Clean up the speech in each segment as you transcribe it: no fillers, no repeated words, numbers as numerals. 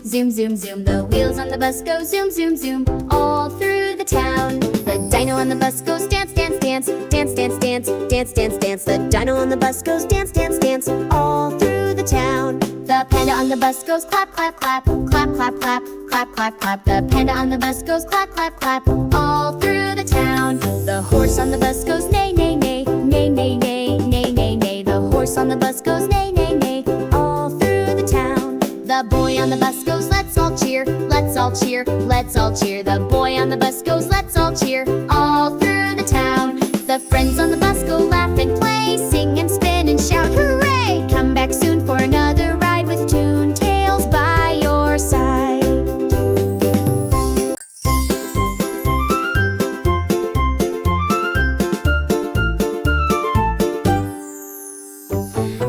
zoom, zoom, zoom. The wheels on the bus go zoom, zoom, zoom, all through the town. The dino on the bus goes dance, dance, dance, dance, dance, dance, dance, dance, dance. The dino on the bus goes dance, dance, dance, all through the town. The panda on the bus goes clap, clap, clap, clap, clap, clap, clap, clap, clap. The panda on the bus goes clap, clap, clap, all through the town. The horse on the bus goes neigh, neigh, neigh, neigh, neigh, neigh, neigh, neigh, neigh. The horse on the bus goes neigh, neigh, neigh, all through the town. The boy on the bus goes let's all cheer, let's all cheer, let's all cheer. The boy on the bus goes let's all cheer, all through the town. The friends on the bus go laugh and play, sing and spin and shout hooray! Come back soon for another ride with Tunetails by your side.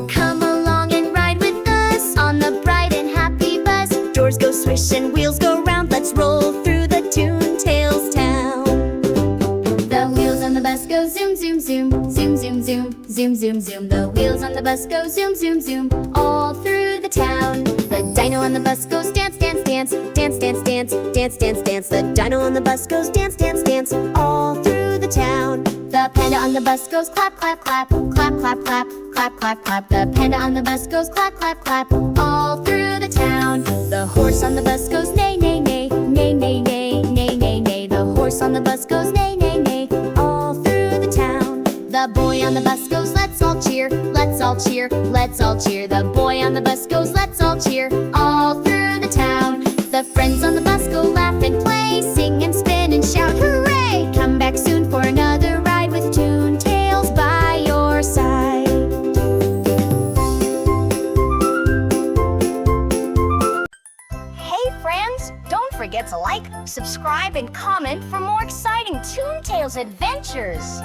Come along and ride with us on the bright and happy bus. Doors go swish and wheels go round. Let's roll through the Tunetails town. The wheels on the bus go zoom, zoom, zoom, zoom, zoom, zoom, zoom, zoom, zoom. The wheels on the bus go zoom, zoom, zoom, all through the town. The dino on the bus goes dance, dance, dance, dance, dance, dance, dance, dance, dance. The dino on the bus goes dance, dance, dance, all through the town. The panda on the bus goes clap, clap, clap, clap, clap, clap, clap, clap, clap. The panda on the bus goes clap, clap, clap, all through the town. The horse on the bus goes neigh, neigh, neigh, neigh, neigh, neigh, neigh, neigh, neigh. The horse on the bus goes neigh, neigh, neigh, all through the town. The boy on the bus goes let's all cheer, let's all cheer, let's all cheer. The boy on the bus goes let's all cheer, all through the town. The friends on the bus go laugh and play, sing and spin and shout hooray! Come back soon for another ride with Tunetails by your side. Hey friends, don't forget to like, subscribe, and comment for more exciting Tunetails adventures.